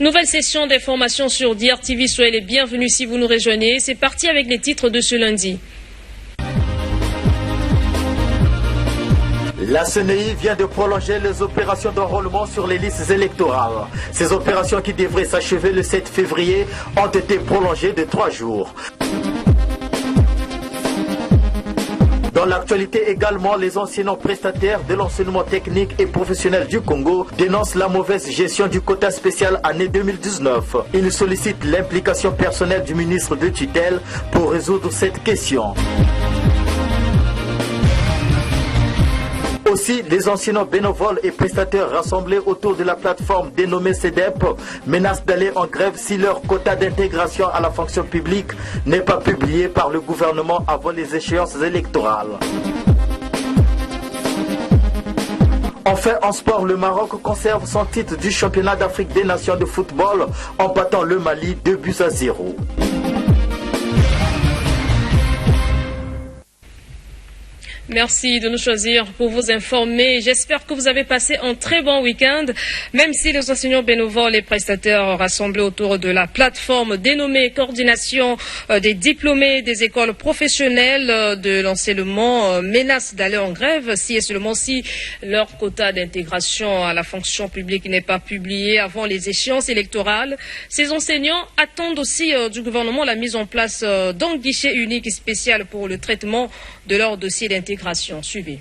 Nouvelle session d'information sur DRTV. Soyez les bienvenus si vous nous rejoignez. C'est parti avec les titres de ce lundi. La CNI vient de prolonger les opérations d'enrôlement sur les listes électorales. Ces opérations qui devraient s'achever le 7 février ont été prolongées de 3 jours. Dans l'actualité également, les enseignants prestataires de l'enseignement technique et professionnel du Congo dénoncent la mauvaise gestion du quota spécial année 2019. Ils sollicitent l'implication personnelle du ministre de tutelle pour résoudre cette question. Aussi, les enseignants bénévoles et prestataires rassemblés autour de la plateforme dénommée CEDEP menacent d'aller en grève si leur quota d'intégration à la fonction publique n'est pas publié par le gouvernement avant les échéances électorales. Enfin, en sport, le Maroc conserve son titre du championnat d'Afrique des Nations de football en battant le Mali 2-0. Merci de nous choisir pour vous informer. J'espère que vous avez passé un très bon week-end. Même si les enseignants bénévoles et prestataires rassemblés autour de la plateforme dénommée Coordination des diplômés des écoles professionnelles de l'enseignement menacent d'aller en grève si et seulement si leur quota d'intégration à la fonction publique n'est pas publié avant les échéances électorales. Ces enseignants attendent aussi du gouvernement la mise en place d'un guichet unique spécial pour le traitement de leur dossier d'intégration. Suivez.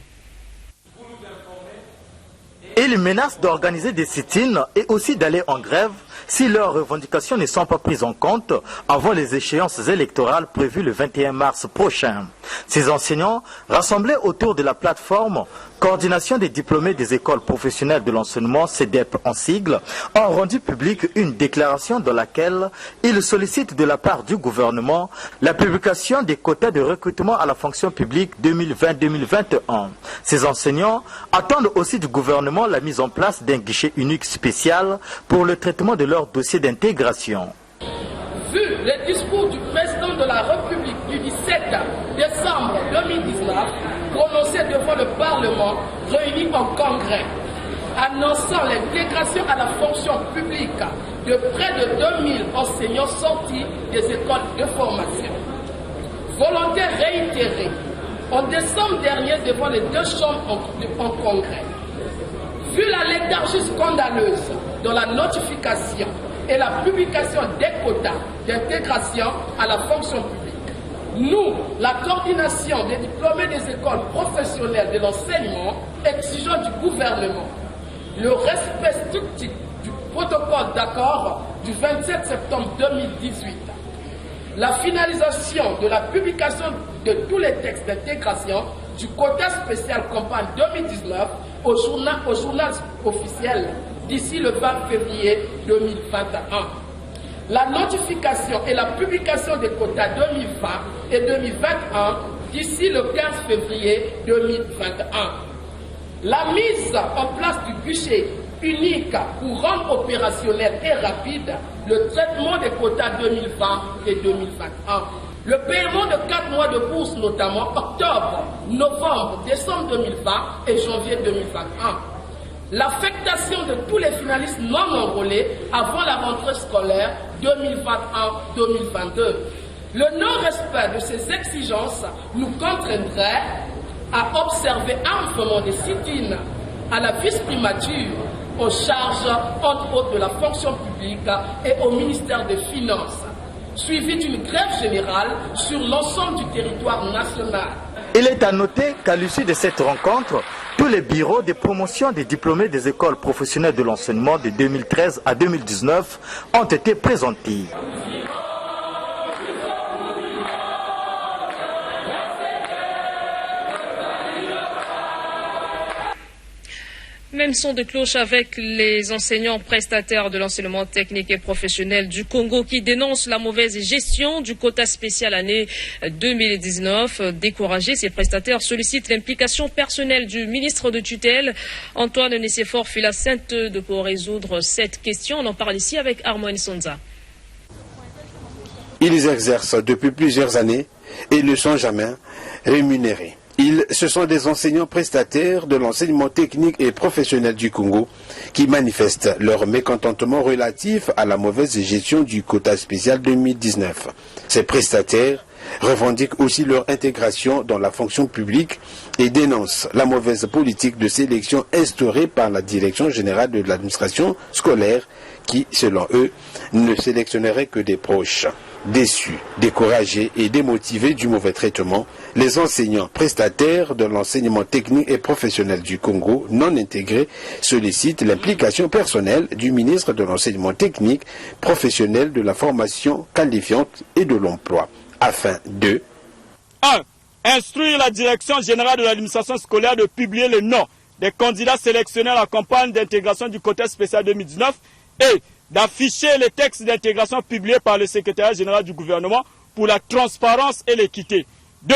Ils menacent d'organiser des sit-ins et aussi d'aller en grève si leurs revendications ne sont pas prises en compte avant les échéances électorales prévues le 21 mars prochain. Ces enseignants, rassemblés autour de la plateforme Coordination des diplômés des écoles professionnelles de l'enseignement, CEDEP en sigle, ont rendu publique une déclaration dans laquelle ils sollicitent de la part du gouvernement la publication des quotas de recrutement à la fonction publique 2020-2021. Ces enseignants attendent aussi du gouvernement la mise en place d'un guichet unique spécial pour le traitement de leur dossier d'intégration. Vu le discours du président de la République du 17 décembre 2019, prononcé devant le Parlement réuni en congrès, annonçant l'intégration à la fonction publique de près de 2000 enseignants sortis des écoles de formation. Volonté réitérée en décembre dernier devant les deux chambres en congrès. Vu la léthargie scandaleuse dans la notification et la publication des quotas d'intégration à la fonction publique, nous, la coordination des diplômés des écoles professionnelles de l'enseignement, exigeons du gouvernement le respect strict du protocole d'accord du 27 septembre 2018, la finalisation de la publication de tous les textes d'intégration du quota spécial campagne 2019 au journal officiel d'ici le 20 février 2021. La notification et la publication des quotas 2020 et 2021 d'ici le 15 février 2021. La mise en place du guichet unique pour rendre opérationnel et rapide le traitement des quotas 2020 et 2021. Le paiement de 4 mois de bourse, notamment octobre, novembre, décembre 2020 et janvier 2021. L'affectation de tous les finalistes non enrôlés avant la rentrée scolaire 2021-2022. Le non-respect de ces exigences nous contraindrait à observer amplement des sit-ins à la vice-primature aux charges, entre autres, de la fonction publique et au ministère des Finances, suivi d'une grève générale sur l'ensemble du territoire national. Il est à noter qu'à l'issue de cette rencontre, tous les bureaux de promotion des diplômés des écoles professionnelles de l'enseignement de 2013 à 2019 ont été présentés. Même son de cloche avec les enseignants prestataires de l'enseignement technique et professionnel du Congo qui dénoncent la mauvaise gestion du quota spécial année 2019. Découragés, ces prestataires sollicitent l'implication personnelle du ministre de tutelle, Antoine Nicéphore-Philassinte, pour résoudre cette question. On en parle ici avec Armand Sonza. Ils exercent depuis plusieurs années et ne sont jamais rémunérés. Ce sont des enseignants prestataires de l'enseignement technique et professionnel du Congo qui manifestent leur mécontentement relatif à la mauvaise gestion du quota spécial 2019. Ces prestataires revendiquent aussi leur intégration dans la fonction publique et dénoncent la mauvaise politique de sélection instaurée par la Direction générale de l'administration scolaire qui, selon eux, ne sélectionnerait que des proches. Déçus, découragés et démotivés du mauvais traitement, les enseignants prestataires de l'enseignement technique et professionnel du Congo non intégrés sollicitent l'implication personnelle du ministre de l'enseignement technique, professionnel, de la formation qualifiante et de l'emploi, afin de 1. Instruire la Direction générale de l'administration scolaire de publier les noms des candidats sélectionnés à la campagne d'intégration du quota spécial 2019 et d'afficher les textes d'intégration publiés par le secrétariat général du gouvernement pour la transparence et l'équité. 2.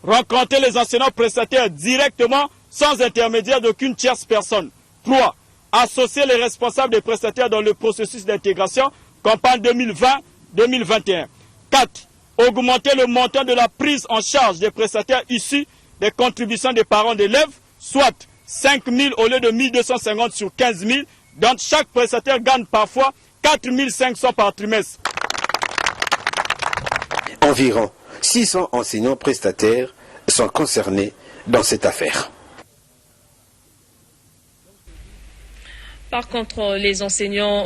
Rencontrer les enseignants prestataires directement sans intermédiaire d'aucune tierce personne. 3. Associer les responsables des prestataires dans le processus d'intégration campagne 2020-2021. 4. Augmenter le montant de la prise en charge des prestataires issus des contributions des parents d'élèves, soit 5 000 au lieu de 1 250 sur 15 000, dont chaque prestataire gagne parfois 4 500 par trimestre. Environ 600 enseignants prestataires sont concernés dans cette affaire. Par contre, les enseignants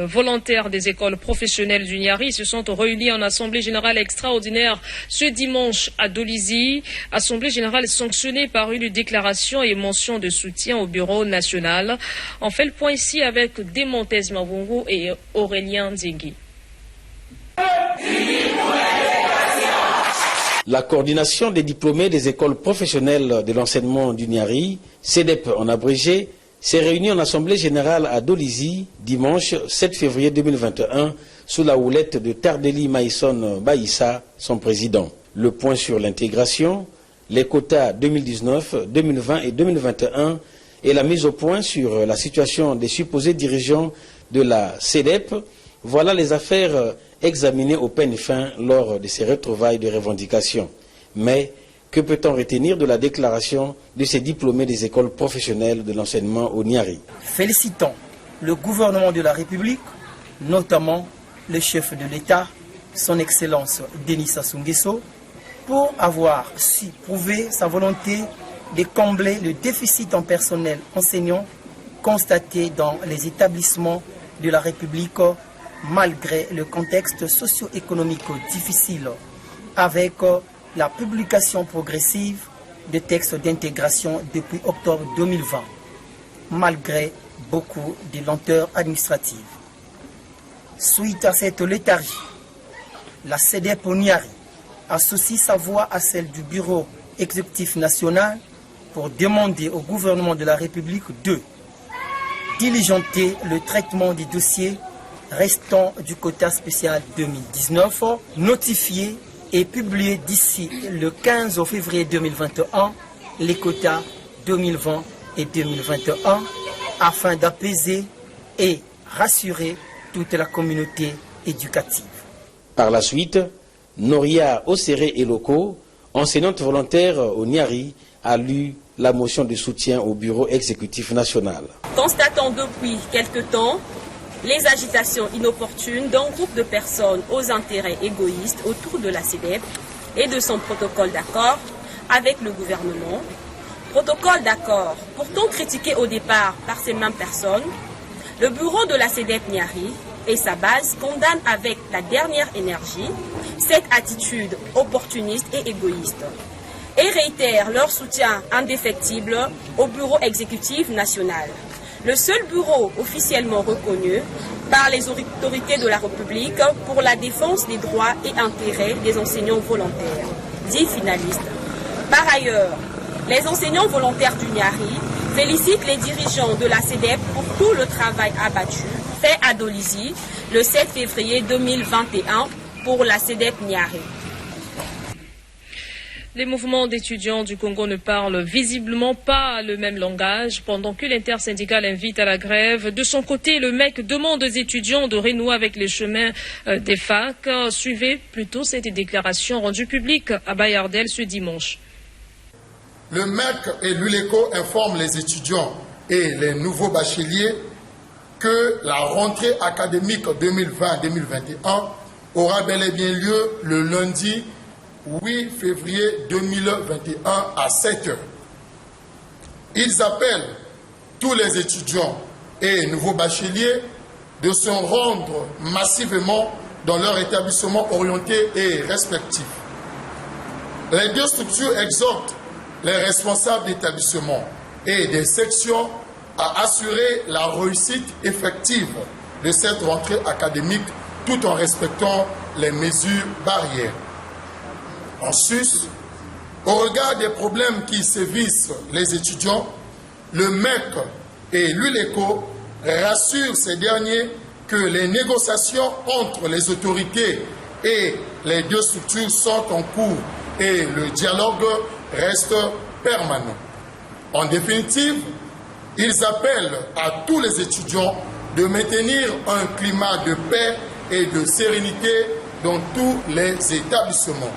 volontaires des écoles professionnelles du Niari se sont réunis en assemblée générale extraordinaire ce dimanche à Dolisie. Assemblée générale sanctionnée par une déclaration et mention de soutien au bureau national. On fait le point ici avec Demontez Mavungu et Aurélien Nzingui. La coordination des diplômés des écoles professionnelles de l'enseignement du Niari, CEDEP en abrégé, s'est réunie en assemblée générale à Dolisie dimanche 7 février 2021 sous la houlette de Tardeli Maïson Baïssa, son président. Le point sur l'intégration, les quotas 2019, 2020 et 2021 et la mise au point sur la situation des supposés dirigeants de la CEDEP, voilà les affaires examinées au peigne fin lors de ces retrouvailles de revendications. Mais que peut-on retenir de la déclaration de ces diplômés des écoles professionnelles de l'enseignement au Niari? Félicitons le gouvernement de la République, notamment le chef de l'État, son Excellence Denis Sassou Nguesso, pour avoir su prouver sa volonté de combler le déficit en personnel enseignant constaté dans les établissements de la République malgré le contexte socio-économique difficile, avec la publication progressive de textes d'intégration depuis octobre 2020, malgré beaucoup de lenteurs administratives. Suite à cette léthargie, la CEDEP au Niari associe sa voix à celle du Bureau exécutif national pour demander au gouvernement de la République de diligenter le traitement des dossiers restants du quota spécial 2019, notifié et publié d'ici le 15 février 2021 les quotas 2020 et 2021 afin d'apaiser et rassurer toute la communauté éducative. Par la suite, Noria Osseré Eloko, enseignante volontaire au Niari, a lu la motion de soutien au bureau exécutif national. Constatant depuis quelque temps les agitations inopportunes d'un groupe de personnes aux intérêts égoïstes autour de la CEDEP et de son protocole d'accord avec le gouvernement. Protocole d'accord pourtant critiqué au départ par ces mêmes personnes, le bureau de la CEDEP Niari et sa base condamnent avec la dernière énergie cette attitude opportuniste et égoïste et réitèrent leur soutien indéfectible au bureau exécutif national. Le seul bureau officiellement reconnu par les autorités de la République pour la défense des droits et intérêts des enseignants volontaires, dits finalistes. Par ailleurs, les enseignants volontaires du Niari félicitent les dirigeants de la CEDEP pour tout le travail abattu fait à Dolisie le 7 février 2021 pour la CEDEP Niari. Les mouvements d'étudiants du Congo ne parlent visiblement pas le même langage pendant que l'intersyndicale invite à la grève. De son côté, le MEC demande aux étudiants de renouer avec les chemins des facs. Suivez plutôt cette déclaration rendue publique à Bayardel ce dimanche. le MEC et l'ULECO informent les étudiants et les nouveaux bacheliers que la rentrée académique 2020-2021 aura bel et bien lieu le lundi 8 février 2021 à 7 h. Ils appellent tous les étudiants et nouveaux bacheliers de se rendre massivement dans leur établissement orienté et respectif. Les deux structures exhortent les responsables d'établissement et des sections à assurer la réussite effective de cette rentrée académique tout en respectant les mesures barrières. En sus, au regard des problèmes qui sévissent les étudiants, le MEC et l'ULECO rassurent ces derniers que les négociations entre les autorités et les deux structures sont en cours et le dialogue reste permanent. En définitive, ils appellent à tous les étudiants de maintenir un climat de paix et de sérénité dans tous les établissements.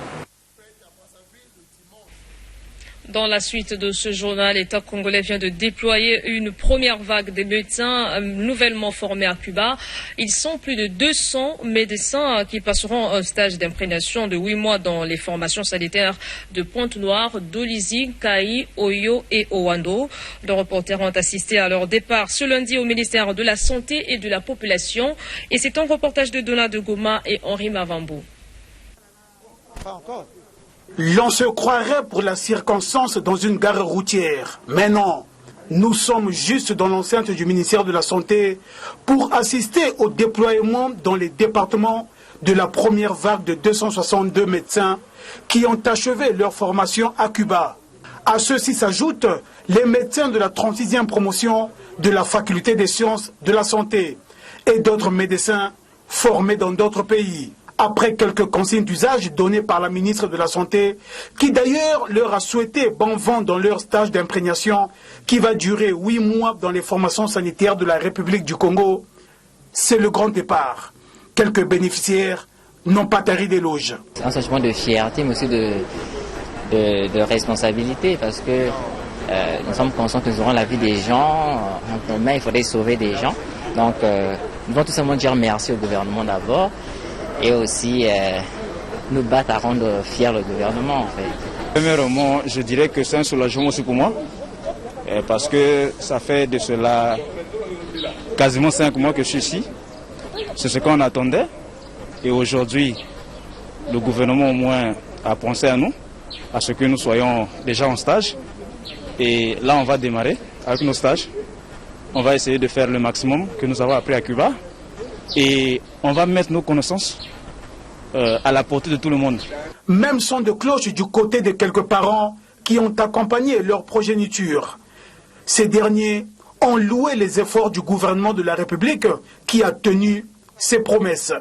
Dans la suite de ce journal, l'État congolais vient de déployer une première vague de médecins nouvellement formés à Cuba. Ils sont plus de 200 médecins qui passeront un stage d'imprégnation de 8 mois dans les formations sanitaires de Pointe-Noire, d'Olizi, Kayi, Oyo et Owando. Les reporters ont assisté à leur départ ce lundi au ministère de la Santé et de la Population. Et c'est un reportage de Donat de Goma et Henri Mavambo. L'on se croirait pour la circonstance dans une gare routière. Mais non, nous sommes juste dans l'enceinte du ministère de la Santé pour assister au déploiement dans les départements de la première vague de 262 médecins qui ont achevé leur formation à Cuba. À ceux-ci s'ajoutent les médecins de la 36e promotion de la faculté des sciences de la santé et d'autres médecins formés dans d'autres pays. Après quelques consignes d'usage données par la ministre de la Santé, qui d'ailleurs leur a souhaité bon vent dans leur stage d'imprégnation, qui va durer 8 mois dans les formations sanitaires de la République du Congo, c'est le grand départ. Quelques bénéficiaires n'ont pas tari d'éloges. C'est un sentiment de fierté, mais aussi de responsabilité, parce que nous sommes conscients que nous aurons la vie des gens, en commun, il faudrait sauver des gens. Donc, nous devons tout simplement dire merci au gouvernement d'abord, et aussi nous battre à rendre fier le gouvernement en fait. Premièrement, je dirais que c'est un soulagement aussi pour moi, parce que ça fait de cela quasiment 5 mois que je suis ici. C'est ce qu'on attendait, et aujourd'hui, le gouvernement au moins a pensé à nous, à ce que nous soyons déjà en stage, et là on va démarrer avec nos stages. On va essayer de faire le maximum que nous avons appris à Cuba, et on va mettre nos connaissances à la portée de tout le monde. Même son de cloche du côté de quelques parents qui ont accompagné leur progéniture. Ces derniers ont loué les efforts du gouvernement de la République qui a tenu ses promesses.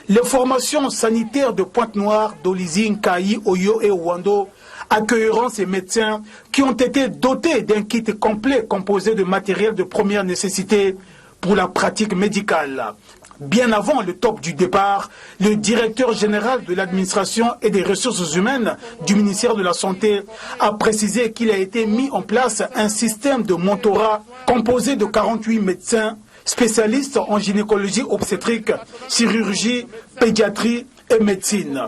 Les formations sanitaires de Pointe-Noire, d'Olizi, Kayi, Oyo et Owando accueilleront ces médecins qui ont été dotés d'un kit complet composé de matériel de première nécessité pour la pratique médicale. Bien avant le top du départ, le directeur général de l'administration et des ressources humaines du ministère de la Santé a précisé qu'il a été mis en place un système de mentorat composé de 48 médecins spécialistes en gynécologie obstétrique, chirurgie, pédiatrie et médecine.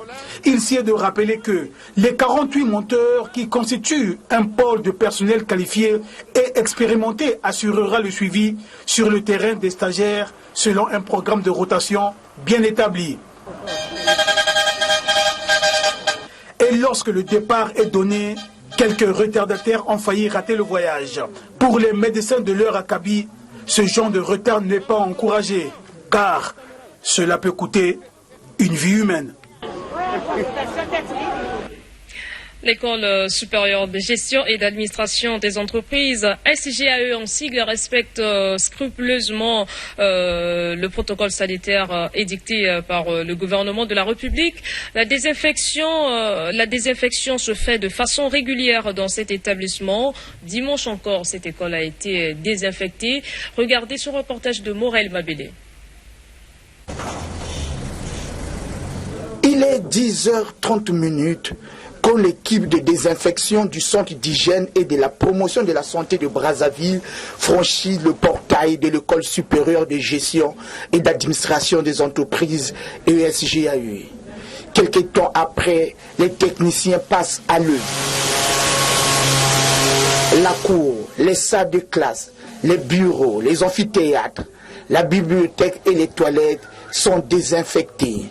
Il s'y est de rappeler que les 48 monteurs qui constituent un pôle de personnel qualifié et expérimenté assurera le suivi sur le terrain des stagiaires selon un programme de rotation bien établi. Et lorsque le départ est donné, quelques retardataires ont failli rater le voyage. Pour les médecins de leur acabit, ce genre de retard n'est pas encouragé, car cela peut coûter une vie humaine. L'École supérieure de gestion et d'administration des entreprises, SGAE en sigle, respecte scrupuleusement le protocole sanitaire édicté par le gouvernement de la République. La désinfection se fait de façon régulière dans cet établissement. Dimanche encore, cette école a été désinfectée. Regardez ce reportage de Morel Mabélé. Il Il est 10h30 quand l'équipe de désinfection du centre d'hygiène et de la promotion de la santé de Brazzaville franchit le portail de l'école supérieure de gestion et d'administration des entreprises ESGAE. Quelque temps après, les techniciens passent à l'œuvre. La cour, les salles de classe, les bureaux, les amphithéâtres, la bibliothèque et les toilettes sont désinfectés.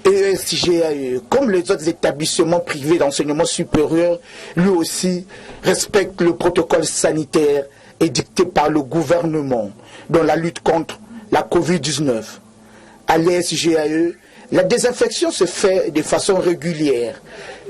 ESGAE, comme les autres établissements privés d'enseignement supérieur, lui aussi respecte le protocole sanitaire édicté par le gouvernement dans la lutte contre la Covid-19. À l'ESGAE, la désinfection se fait de façon régulière.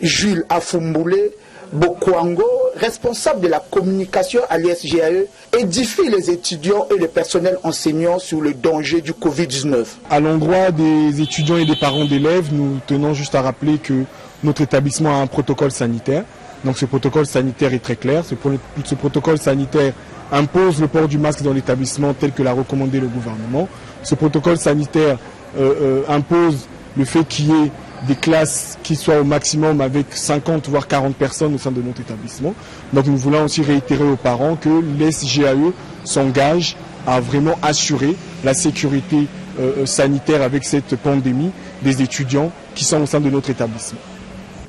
Jules Afumboulé Bokwango, responsable de la communication à l'ESGAE, édifie les étudiants et le personnel enseignant sur le danger du Covid-19. À l'endroit des étudiants et des parents d'élèves, nous tenons juste à rappeler que notre établissement a un protocole sanitaire. Donc ce protocole sanitaire est très clair. Ce protocole sanitaire impose le port du masque dans l'établissement tel que l'a recommandé le gouvernement. Ce protocole sanitaire impose le fait qu'il y ait des classes qui soient au maximum avec 50 voire 40 personnes au sein de notre établissement. Donc nous voulons aussi réitérer aux parents que l'ESGAE s'engage à vraiment assurer la sécurité sanitaire avec cette pandémie des étudiants qui sont au sein de notre établissement.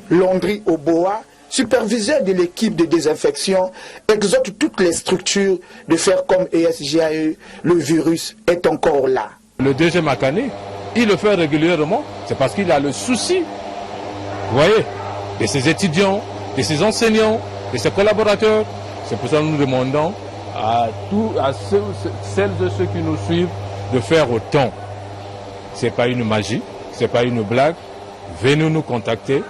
Landry Oboa, superviseur de l'équipe de désinfection, exhorte toutes les structures de faire comme ESGAE. Le virus est encore là. Le deuxième année, il le fait régulièrement, c'est parce qu'il a le souci, vous voyez, de ses étudiants, de ses enseignants, de ses collaborateurs. C'est pour ça que nous demandons à celles et ceux qui nous suivent de faire autant. Ce n'est pas une magie, ce n'est pas une blague. Venez nous contacter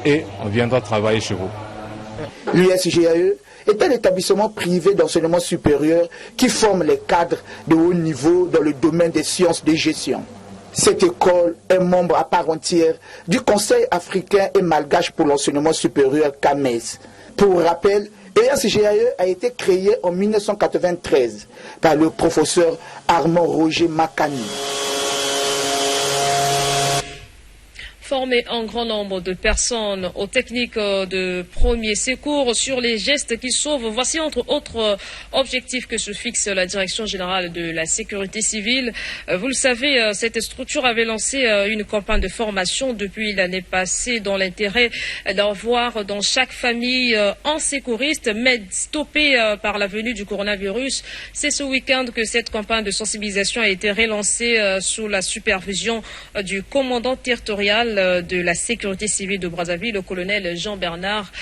et on viendra travailler chez vous. L'USGAE est un établissement privé d'enseignement supérieur qui forme les cadres de haut niveau dans le domaine des sciences de gestion. Cette école est membre à part entière du Conseil africain et malgache pour l'enseignement supérieur CAMES. Pour rappel, ESGAE a été créé en 1993 par le professeur Armand Roger Makani. Former un grand nombre de personnes aux techniques de premier secours sur les gestes qui sauvent. Voici entre autres objectifs que se fixe la Direction générale de la sécurité civile. Vous le savez, cette structure avait lancé une campagne de formation depuis l'année passée dans l'intérêt d'avoir dans chaque famille un secouriste, mais stoppé par la venue du coronavirus. C'est ce week-end que cette campagne de sensibilisation a été relancée sous la supervision du commandant territorial de la sécurité civile de Brazzaville, le colonel Jean-Bernard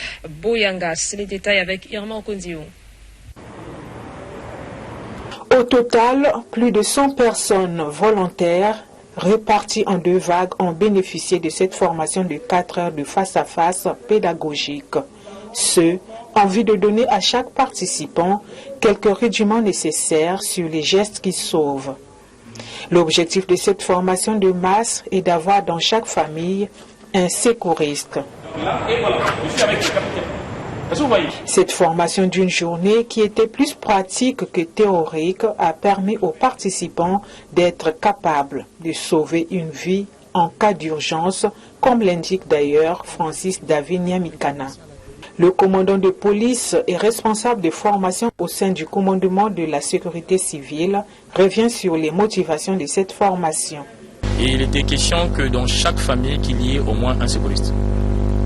Boyangas. Les détails avec Irma Okonzio. Au total, plus de 100 personnes volontaires réparties en 2 vagues ont bénéficié de cette formation de 4 heures de face-à-face pédagogique. Ce, en vue de donner à chaque participant quelques rudiments nécessaires sur les gestes qui sauvent. L'objectif de cette formation de masse est d'avoir dans chaque famille un secouriste. Cette formation d'une journée qui était plus pratique que théorique a permis aux participants d'être capables de sauver une vie en cas d'urgence, comme l'indique d'ailleurs Francis David Nyamikana. Le commandant de police et responsable de formation au sein du commandement de la sécurité civile revient sur les motivations de cette formation. Et il était question que dans chaque famille, qu'il y ait au moins un secouriste.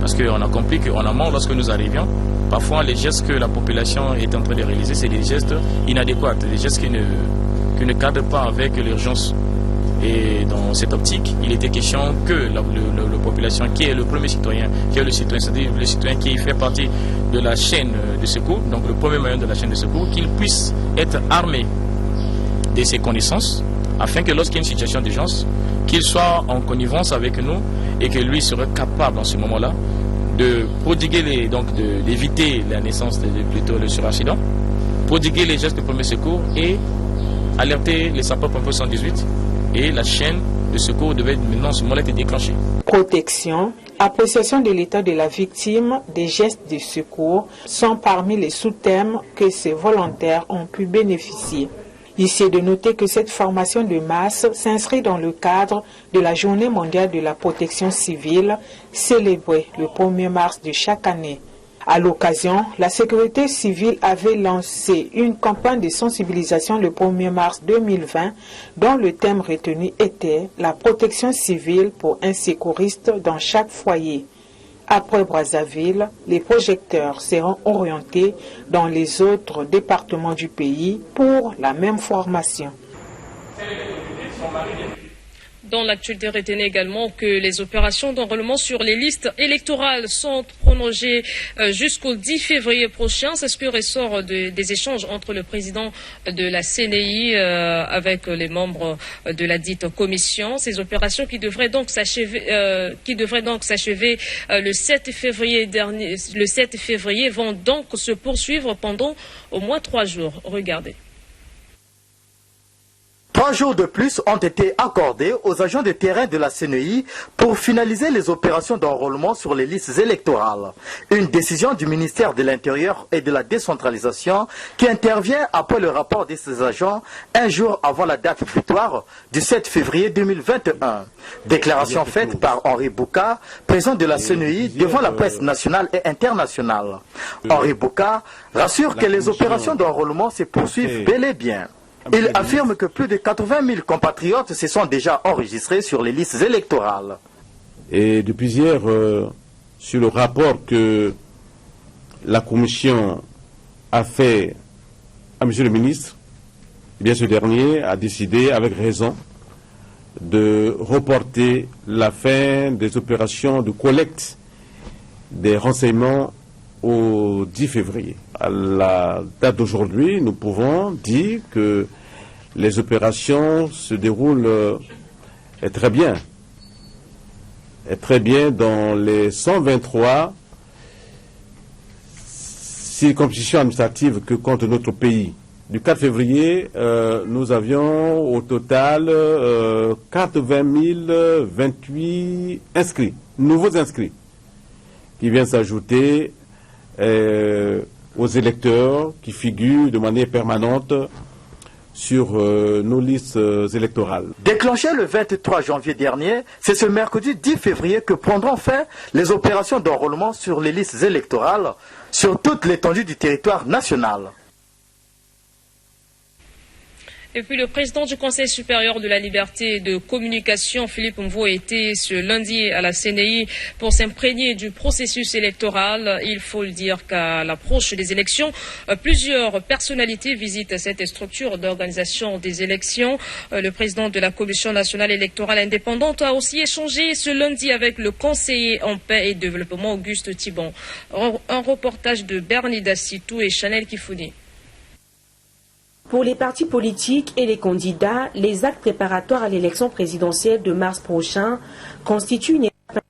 Parce qu'on a compris qu'en amont, lorsque nous arrivions, parfois les gestes que la population est en train de réaliser, c'est des gestes inadéquats, des gestes qui ne cadrent pas avec l'urgence. Et dans cette optique, il était question que la population, qui est le premier citoyen, qui est le citoyen, c'est-à-dire le citoyen qui fait partie de la chaîne de secours, donc le premier maillon de la chaîne de secours, qu'il puisse être armé de ses connaissances, afin que lorsqu'il y a une situation d'urgence, qu'il soit en connivence avec nous et que lui serait capable en ce moment-là de prodiguer d'éviter la naissance plutôt le suraccident, prodiguer les gestes de premier secours et alerter les sapeurs-pompiers 118. Et la chaîne de secours devait maintenant ce moment-là être déclenchée. Protection, appréciation de l'état de la victime, des gestes de secours sont parmi les sous-thèmes que ces volontaires ont pu bénéficier. Ici est de noter que cette formation de masse s'inscrit dans le cadre de la Journée mondiale de la protection civile, célébrée le 1er mars de chaque année. À l'occasion, la sécurité civile avait lancé une campagne de sensibilisation le 1er mars 2020 dont le thème retenu était la protection civile pour un secouriste dans chaque foyer. Après Brazzaville, les projecteurs seront orientés dans les autres départements du pays pour la même formation. Dans l'actualité, retenez également que les opérations d'enrôlement sur les listes électorales sont prolongées jusqu'au 10 février prochain. C'est ce que ressort des échanges entre le président de la CNI avec les membres de la dite commission. Ces opérations qui devraient donc s'achever le 7 février dernier. Le 7 février vont donc se poursuivre pendant au moins 3 jours. Regardez. 3 jours de plus ont été accordés aux agents de terrain de la CNI pour finaliser les opérations d'enrôlement sur les listes électorales. Une décision du ministère de l'Intérieur et de la décentralisation qui intervient après le rapport de ces agents un jour avant la date butoir du 7 février 2021. Déclaration faite par Henri Bouka, président de la CNI, devant la presse nationale et internationale. Henri Bouka rassure que les opérations d'enrôlement se poursuivent bel et bien. Il affirme que plus de 80 000 compatriotes se sont déjà enregistrés sur les listes électorales. Et depuis hier, sur le rapport que la Commission a fait à M. le ministre, eh bien ce dernier a décidé, avec raison, de reporter la fin des opérations de collecte des renseignements au 10 février. À la date d'aujourd'hui, nous pouvons dire que les opérations se déroulent très bien. Très bien dans les 123 circonscriptions administratives que compte notre pays. Du 4 février, nous avions au total 80 028 inscrits, nouveaux inscrits, qui viennent s'ajouter aux électeurs qui figurent de manière permanente sur nos listes électorales. Déclenché le 23 janvier dernier, c'est ce mercredi 10 février que prendront fin les opérations d'enrôlement sur les listes électorales sur toute l'étendue du territoire national. Et puis le président du Conseil supérieur de la liberté de communication, Philippe Mvo, était ce lundi à la CNI pour s'imprégner du processus électoral. Il faut le dire qu'à l'approche des élections, plusieurs personnalités visitent cette structure d'organisation des élections. Le président de la Commission nationale électorale indépendante a aussi échangé ce lundi avec le conseiller en paix et développement Auguste Thibon. Un reportage de Bernie Dassitou et Chanel Kifouni. Pour les partis politiques et les candidats, les actes préparatoires à l'élection présidentielle de mars prochain constituent une étape.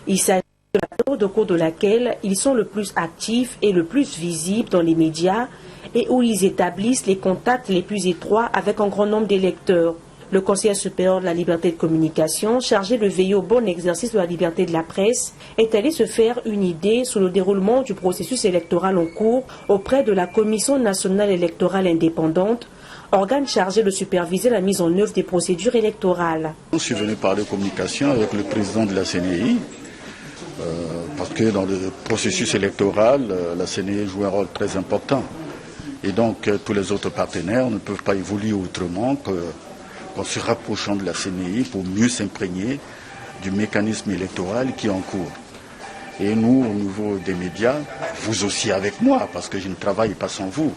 Il s'agit de la période au cours de laquelle ils sont le plus actifs et le plus visibles dans les médias et où ils établissent les contacts les plus étroits avec un grand nombre d'électeurs. Le Conseil supérieur de la liberté de communication, chargé de veiller au bon exercice de la liberté de la presse, est allé se faire une idée sur le déroulement du processus électoral en cours auprès de la Commission nationale électorale indépendante, organe chargé de superviser la mise en œuvre des procédures électorales. Je suis venu parler communication avec le président de la CNI, parce que dans le processus électoral, la CNI joue un rôle très important. Et donc tous les autres partenaires ne peuvent pas évoluer autrement qu'en se rapprochant de la CNI pour mieux s'imprégner du mécanisme électoral qui est en cours. Et nous, au niveau des médias, vous aussi avec moi, parce que je ne travaille pas sans vous.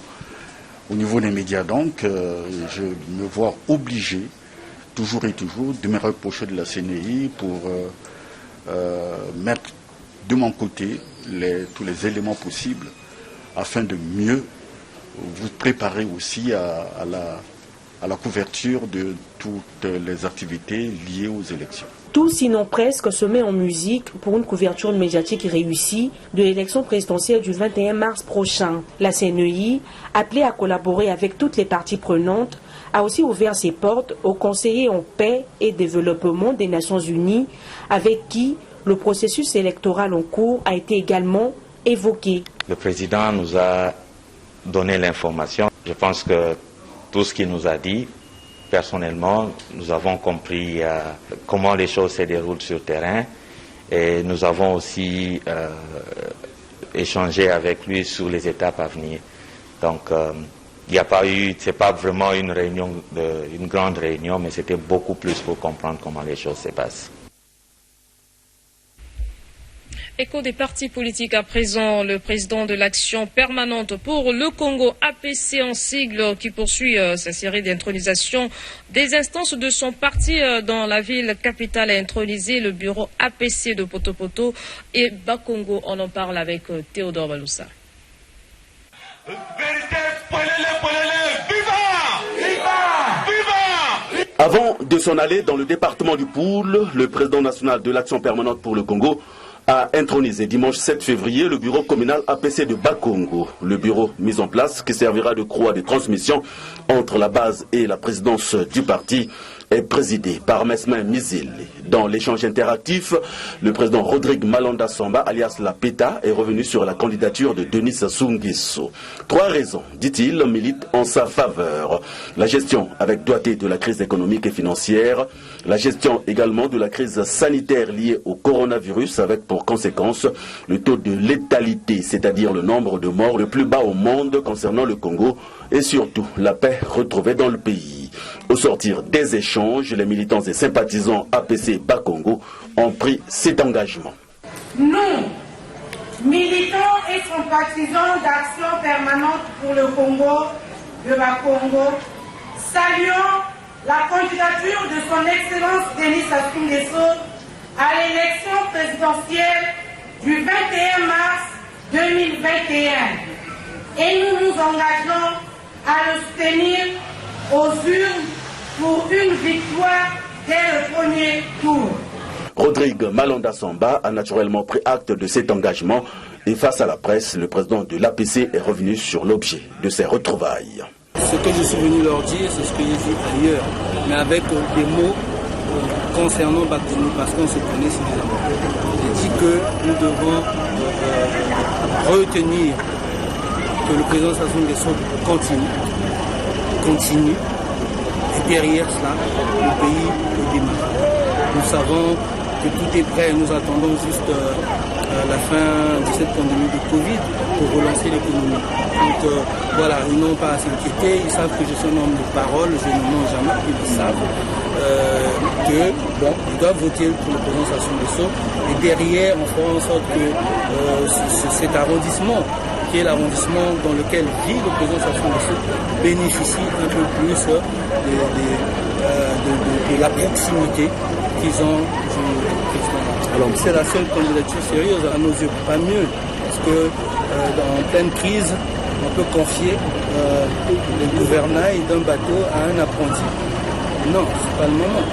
Au niveau des médias, donc, je me vois obligé, toujours et toujours, de me rapprocher de la CNI pour mettre de mon côté tous les éléments possibles afin de mieux vous préparer aussi à la couverture de toutes les activités liées aux élections. Tout, sinon presque, se met en musique pour une couverture médiatique réussie de l'élection présidentielle du 21 mars prochain. La CNI, appelée à collaborer avec toutes les parties prenantes, a aussi ouvert ses portes aux conseillers en paix et développement des Nations Unies, avec qui le processus électoral en cours a été également évoqué. Le président nous a donné l'information. Je pense que tout ce qu'il nous a dit. Personnellement, nous avons compris comment les choses se déroulent sur le terrain et nous avons aussi échangé avec lui sur les étapes à venir. Donc, il n'y a pas eu, c'est pas vraiment une réunion, une grande réunion, mais c'était beaucoup plus pour comprendre comment les choses se passent. Écho des partis politiques à présent, le président de l'Action permanente pour le Congo, APC en sigle, qui poursuit sa série d'intronisation des instances de son parti dans la ville capitale, a intronisé le bureau APC de Poto-Poto et Bakongo. On en parle avec Théodore Baloussa. Avant de s'en aller dans le département du Poul, le président national de l'Action permanente pour le Congo a intronisé dimanche 7 février le bureau communal APC de Bakongo. Le bureau mis en place, qui servira de croix de transmission entre la base et la présidence du parti, est présidé par Mesmin Mizil. Dans l'échange interactif, le président Rodrigue Malanda Samba, alias La Peta, est revenu sur la candidature de Denis Sassou Nguesso. 3 raisons, dit-il, militent en sa faveur. La gestion avec doigté de la crise économique et financière, la gestion également de la crise sanitaire liée au coronavirus, avec pour conséquence le taux de létalité, c'est-à-dire le nombre de morts le plus bas au monde concernant le Congo, et surtout la paix retrouvée dans le pays. Au sortir des échanges, les militants et sympathisants APC Bakongo ont pris cet engagement. Nous, militants et sympathisants d'Action permanente pour le Congo, de Bakongo, saluons la candidature de son Excellence Denis Sassou Nguesso à l'élection présidentielle du 21 mars 2021. Et nous nous engageons à le soutenir aux urnes pour une victoire dès le premier tour. Rodrigue Malanda Samba a naturellement pris acte de cet engagement et face à la presse, le président de l'APC est revenu sur l'objet de ces retrouvailles. Ce que je suis venu leur dire, c'est ce que j'ai dit ailleurs, mais avec des mots concernant Bakongo, parce qu'on se connaît suffisamment. J'ai dit que nous devons retenir que le président Sassou Nguesso continue, et derrière cela, le pays est démarré. Nous savons que tout est prêt, nous attendons juste la fin de cette pandémie de Covid pour relancer l'économie. Donc voilà, ils n'ont pas à s'inquiéter, ils savent que je suis un homme de parole, je ne mens jamais, ils le savent. Ils doivent voter pour le président Sassou Nguesso et derrière on fera en sorte que cet arrondissement, qui est l'arrondissement dans lequel vit le président Sassou Nguesso, bénéficie un peu plus de la proximité qu'ils ont du président. Alors c'est la seule candidature sérieuse à nos yeux, pas mieux, parce que en pleine crise, on peut confier le gouvernail d'un bateau à un apprenti. Non, c'est pas le moment.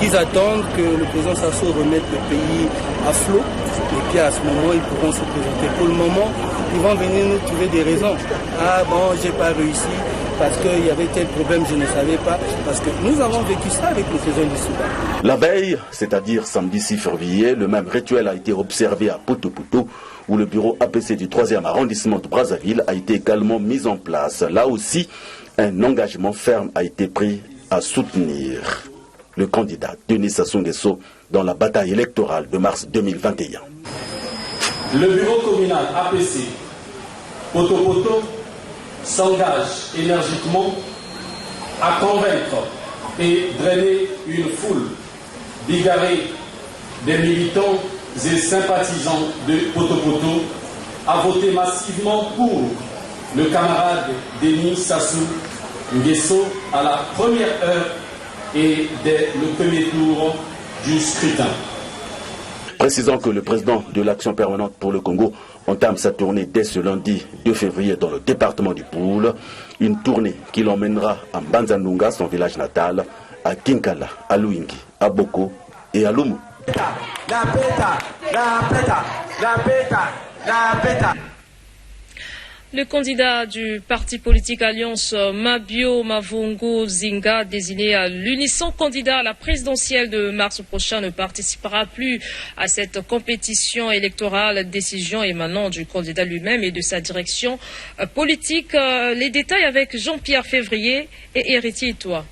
Qu'ils attendent que le président Sassou remette le pays à flot, et puis à ce moment, ils pourront se présenter. Pour le moment, ils vont venir nous trouver des raisons. Ah bon, j'ai pas réussi, parce qu'il y avait tel problème, je ne savais pas, parce que nous avons vécu ça avec le président du Soudan. La veille, c'est-à-dire samedi 6 février, le même rituel a été observé à Poto-Poto, où le bureau APC du 3e arrondissement de Brazzaville a été également mis en place. Là aussi, un engagement ferme a été pris à soutenir le candidat Denis Sassou Nguesso dans la bataille électorale de mars 2021. Le bureau communal APC Poto-Poto s'engage énergiquement à convaincre et drainer une foule bigarrée des militants et sympathisants de Poto-Poto à voter massivement pour le camarade Denis Sassou Nguesso à la première heure et dès le premier tour du scrutin. Précisant que le président de l'Action permanente pour le Congo entame sa tournée dès ce lundi 2 février dans le département du Poul, une tournée qui l'emmènera à Banzanunga, son village natal, à Kinkala, à Luingi, à Boko et à Lumu. La peta, la peta, la peta, la peta. Le candidat du parti politique Alliance Mabio Mavungu Zinga, désigné à l'unisson candidat à la présidentielle de mars prochain, ne participera plus à cette compétition électorale. Décision émanant du candidat lui-même et de sa direction politique. Les détails avec Jean-Pierre Février et Héritier Itoa.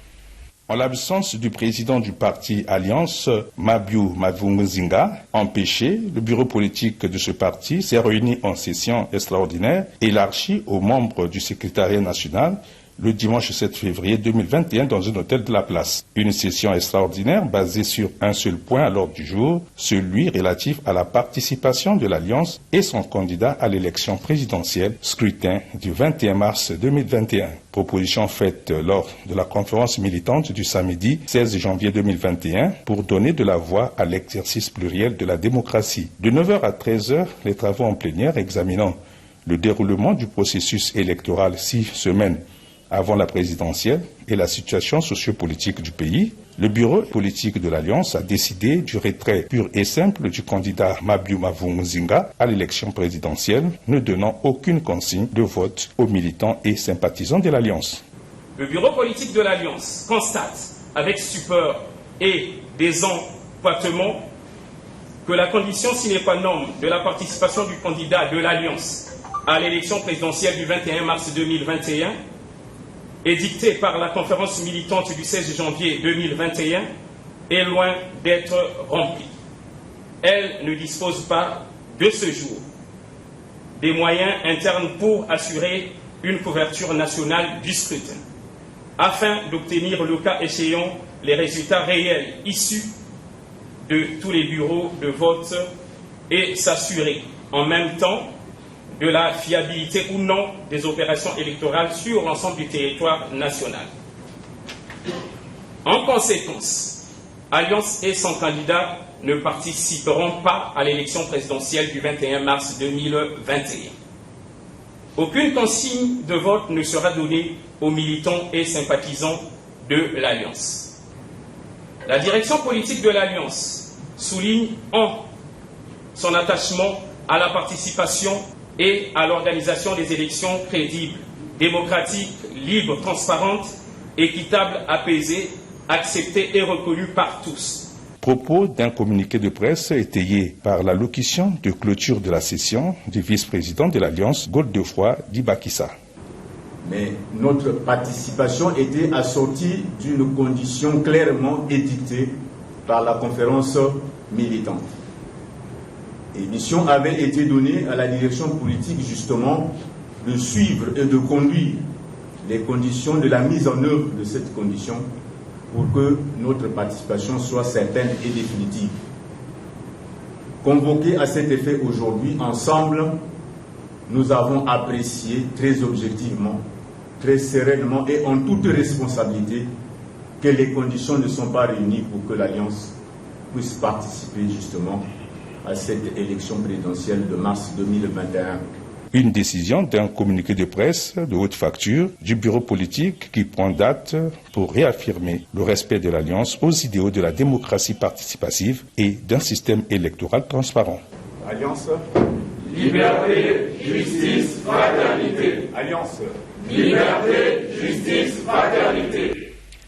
En l'absence du président du parti Alliance, Mabio Mavungu Zinga, empêché, le bureau politique de ce parti s'est réuni en session extraordinaire élargie aux membres du secrétariat national le dimanche 7 février 2021 dans un hôtel de la place. Une session extraordinaire basée sur un seul point à l'ordre du jour, celui relatif à la participation de l'Alliance et son candidat à l'élection présidentielle, scrutin du 21 mars 2021. Proposition faite lors de la conférence militante du samedi 16 janvier 2021 pour donner de la voix à l'exercice pluriel de la démocratie. De 9h à 13h, les travaux en plénière examinant le déroulement du processus électoral 6 semaines avant la présidentielle et la situation sociopolitique du pays, le bureau politique de l'Alliance a décidé du retrait pur et simple du candidat Mabio Mavungu Zinga à l'élection présidentielle, ne donnant aucune consigne de vote aux militants et sympathisants de l'Alliance. Le bureau politique de l'Alliance constate avec stupeur et désempoitement que la condition sine qua non de la participation du candidat de l'Alliance à l'élection présidentielle du 21 mars 2021 édictée par la conférence militante du 16 janvier 2021 est loin d'être remplie. Elle ne dispose pas, de ce jour, des moyens internes pour assurer une couverture nationale du scrutin, afin d'obtenir le cas échéant les résultats réels issus de tous les bureaux de vote et s'assurer en même temps de la fiabilité ou non des opérations électorales sur l'ensemble du territoire national. En conséquence, Alliance et son candidat ne participeront pas à l'élection présidentielle du 21 mars 2021. Aucune consigne de vote ne sera donnée aux militants et sympathisants de l'Alliance. La direction politique de l'Alliance souligne en son attachement à la participation et à l'organisation des élections crédibles, démocratiques, libres, transparentes, équitables, apaisées, acceptées et reconnues par tous. Propos d'un communiqué de presse étayé par la locution de clôture de la session du vice-président de l'Alliance, Godefroy Dibakissa. Mais notre participation était assortie d'une condition clairement édictée par la conférence militante. Et mission avait été donnée à la direction politique justement de suivre et de conduire les conditions de la mise en œuvre de cette condition pour que notre participation soit certaine et définitive. Convoqués à cet effet aujourd'hui, ensemble, nous avons apprécié très objectivement, très sereinement et en toute responsabilité que les conditions ne sont pas réunies pour que l'Alliance puisse participer justement à cette élection présidentielle de mars 2021. Une décision d'un communiqué de presse de haute facture du bureau politique qui prend date pour réaffirmer le respect de l'Alliance aux idéaux de la démocratie participative et d'un système électoral transparent. Alliance. Liberté, justice, fraternité. Alliance. Liberté, justice, fraternité.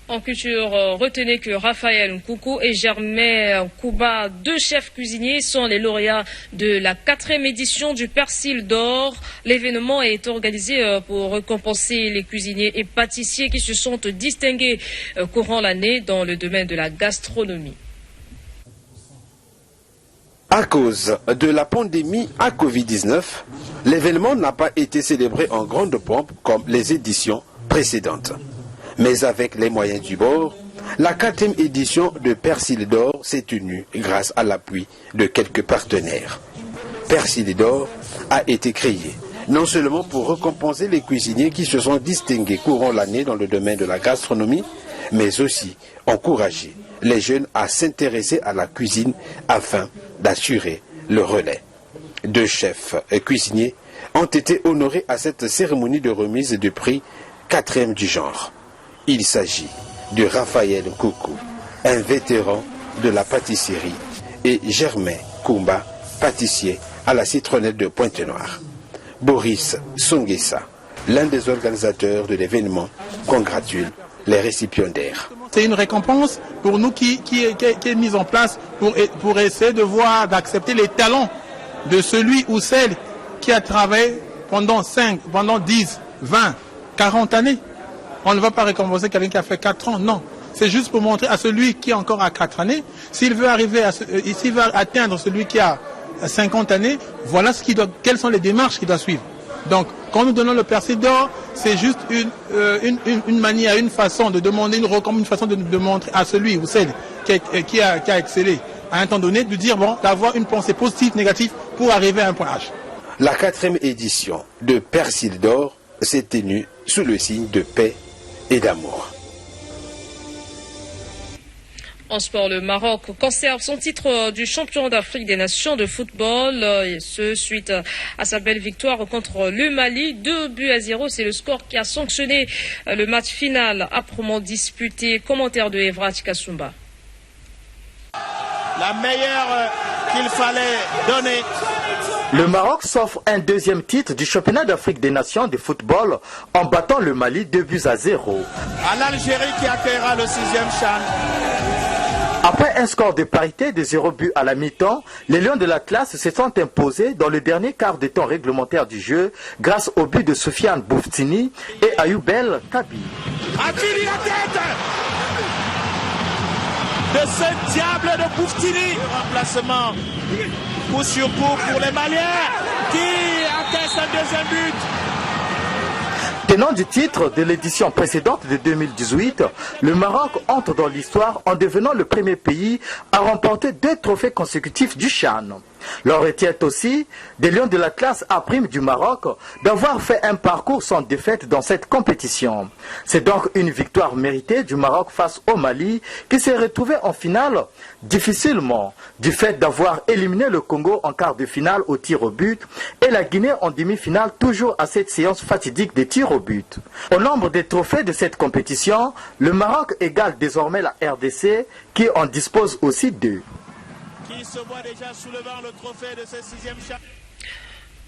En culture, retenez que Raphaël Nkoukou et Germain Kouba, deux chefs cuisiniers, sont les lauréats de la 4e édition du Persil d'Or. L'événement est organisé pour récompenser les cuisiniers et pâtissiers qui se sont distingués courant l'année dans le domaine de la gastronomie. À cause de la pandémie à Covid-19, l'événement n'a pas été célébré en grande pompe comme les éditions précédentes. Mais avec les moyens du bord, la 4e édition de Persil d'Or s'est tenue grâce à l'appui de quelques partenaires. Persil d'Or a été créé non seulement pour récompenser les cuisiniers qui se sont distingués courant l'année dans le domaine de la gastronomie, mais aussi encourager les jeunes à s'intéresser à la cuisine afin d'assurer le relais. 2 chefs cuisiniers ont été honorés à cette cérémonie de remise de prix 4e du genre. Il s'agit de Raphaël Nkoukou, un vétéran de la pâtisserie, et Germain Koumba, pâtissier à la citronnette de Pointe-Noire. Boris Songesa, l'un des organisateurs de l'événement, congratule les récipiendaires. C'est une récompense pour nous qui est mise en place pour essayer de voir, d'accepter les talents de celui ou celle qui a travaillé pendant 10, 20, 40 années. On ne va pas récompenser quelqu'un qui a fait 4 ans, non. C'est juste pour montrer à celui qui est encore à 4 années, s'il veut atteindre celui qui a 50 années, voilà quelles sont les démarches qu'il doit suivre. Donc, quand nous donnons le persil d'or, c'est juste une manière, une façon de demander, une façon de montrer à celui ou celle qui a excellé à un temps donné, de dire, bon, d'avoir une pensée positive, négative pour arriver à un point H. La 4e édition de Persil d'or s'est tenue sous le signe de paix et d'amour. En sport, le Maroc conserve son titre du champion d'Afrique des Nations de football, et ce suite à sa belle victoire contre le Mali, 2-0. C'est le score qui a sanctionné le match final âprement disputé. Commentaire de Evrat Kasumba. La meilleure qu'il fallait donner. Le Maroc s'offre un 2e titre du championnat d'Afrique des Nations de football en battant le Mali 2-0. À l'Algérie qui accueillera le 6e CHAN. Après un score de parité de 0 but à la mi-temps, les Lions de la classe se sont imposés dans le dernier quart de temps réglementaire du jeu grâce au but de Soufiane Bouftini et Ayoubel Kabi. A-t-il la tête de ce diable de Bouftini? Remplacement coup sur coup pour les Maliens qui encaissent un 2e but. Tenant du titre de l'édition précédente de 2018, le Maroc entre dans l'histoire en devenant le premier pays à remporter 2 trophées consécutifs du CHAN. L'on retient aussi des Lions de la classe A' du Maroc d'avoir fait un parcours sans défaite dans cette compétition. C'est donc une victoire méritée du Maroc face au Mali qui s'est retrouvé en finale difficilement du fait d'avoir éliminé le Congo en quart de finale au tir au but et la Guinée en demi-finale toujours à cette séance fatidique des tirs au but. Au nombre des trophées de cette compétition, le Maroc égale désormais la RDC qui en dispose aussi 2. Qui se voit déjà soulevant le trophée de ce 6e CHAN.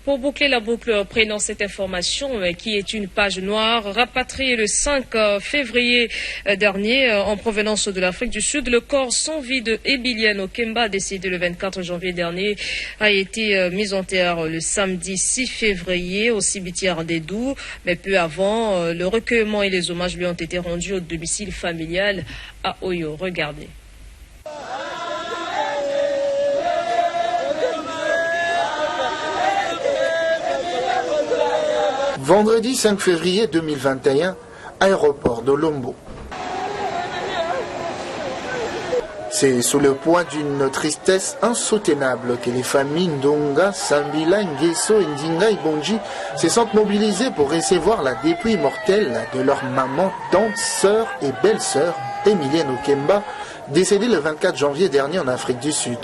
Pour boucler la boucle, prenons cette information qui est une page noire. Rapatrié le 5 février dernier en provenance de l'Afrique du Sud, le corps sans vie de Emilienne Okemba, décédé le 24 janvier dernier, a été mis en terre le samedi 6 février au cimetière des Doubs. Mais peu avant, le recueillement et les hommages lui ont été rendus au domicile familial à Oyo. Regardez. Vendredi 5 février 2021, aéroport de Lombo. C'est sous le poids d'une tristesse insoutenable que les familles Ndonga, Sambila, Nguesso, Ndinga et Bonji se sont mobilisées pour recevoir la dépouille mortelle de leur maman, tante, sœur et belle-sœur, Emilienne Okemba, décédée le 24 janvier dernier en Afrique du Sud.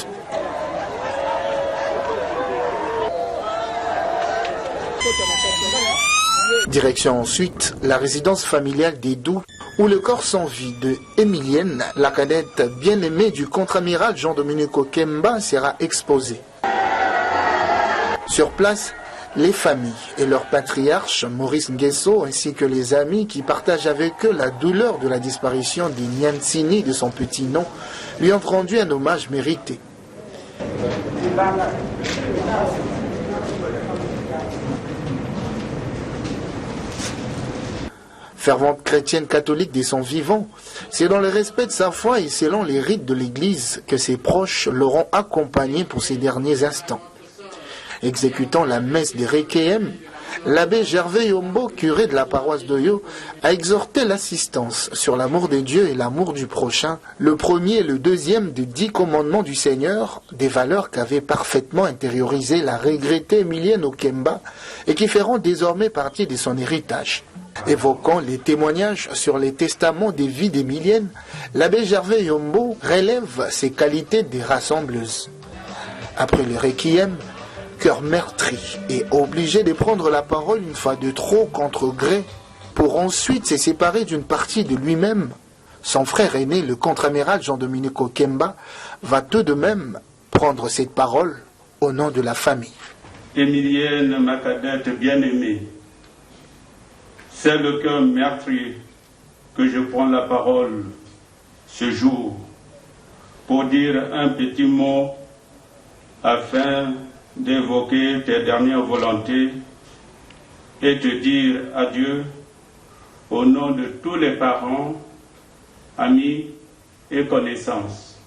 Direction ensuite la résidence familiale des Doubs où le corps sans vie de Emilienne, la cadette bien-aimée du contre-amiral Jean-Dominique Okemba, sera exposé. Sur place, les familles et leur patriarche, Maurice Nguesso, ainsi que les amis qui partagent avec eux la douleur de la disparition des Nyansini de son petit nom, lui ont rendu un hommage mérité. Fervente chrétienne catholique de son vivant, c'est dans le respect de sa foi et selon les rites de l'Église que ses proches l'auront accompagné pour ces derniers instants. Exécutant la messe des Requiem, l'abbé Gervais Yombo, curé de la paroisse d'Oyo, a exhorté l'assistance sur l'amour de Dieu et l'amour du prochain, le premier et le deuxième des 10 commandements du Seigneur, des valeurs qu'avait parfaitement intériorisées la regrettée Emilienne Okemba et qui feront désormais partie de son héritage. Évoquant les témoignages sur les testaments des vies d'Emilienne, l'abbé Gervais Yombo relève ses qualités de rassembleuse. Après le requiem, cœur meurtri et obligé de prendre la parole une fois de trop contre gré, pour ensuite se séparer d'une partie de lui-même, son frère aîné, le contre-amiral Jean-Dominique Okemba, va tout de même prendre cette parole au nom de la famille. Émilienne, ma cadette bien-aimée, c'est le cœur meurtri que je prends la parole ce jour pour dire un petit mot afin d'évoquer tes dernières volontés et te dire adieu au nom de tous les parents, amis et connaissances.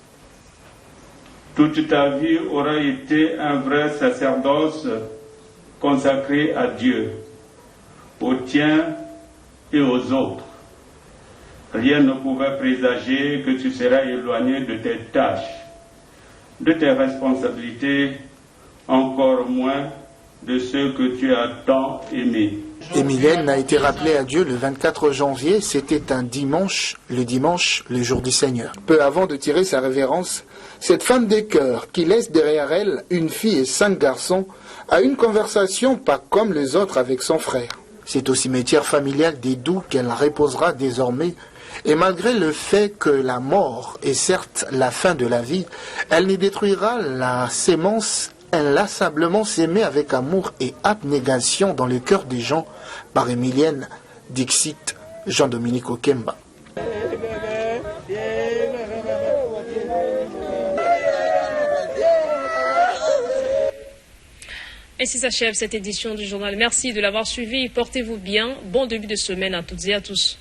Toute ta vie aura été un vrai sacerdoce consacré à Dieu, aux tiens et aux autres. Rien ne pouvait présager que tu seras éloigné de tes tâches, de tes responsabilités, encore moins de ceux que tu as tant aimés. Émilienne a été rappelée à Dieu le 24 janvier, c'était un dimanche, le jour du Seigneur. Peu avant de tirer sa révérence, cette femme des cœurs, qui laisse derrière elle une fille et 5 garçons, a une conversation pas comme les autres avec son frère. C'est au cimetière familial d'Edou qu'elle reposera désormais, et malgré le fait que la mort est certes la fin de la vie, elle n'y détruira la sémence inlassablement s'aimer avec amour et abnégation dans le cœur des gens par Émilienne Dixit, Jean-Dominique Okemba. Ainsi s'achève cette édition du journal. Merci de l'avoir suivi. Portez-vous bien. Bon début de semaine à toutes et à tous.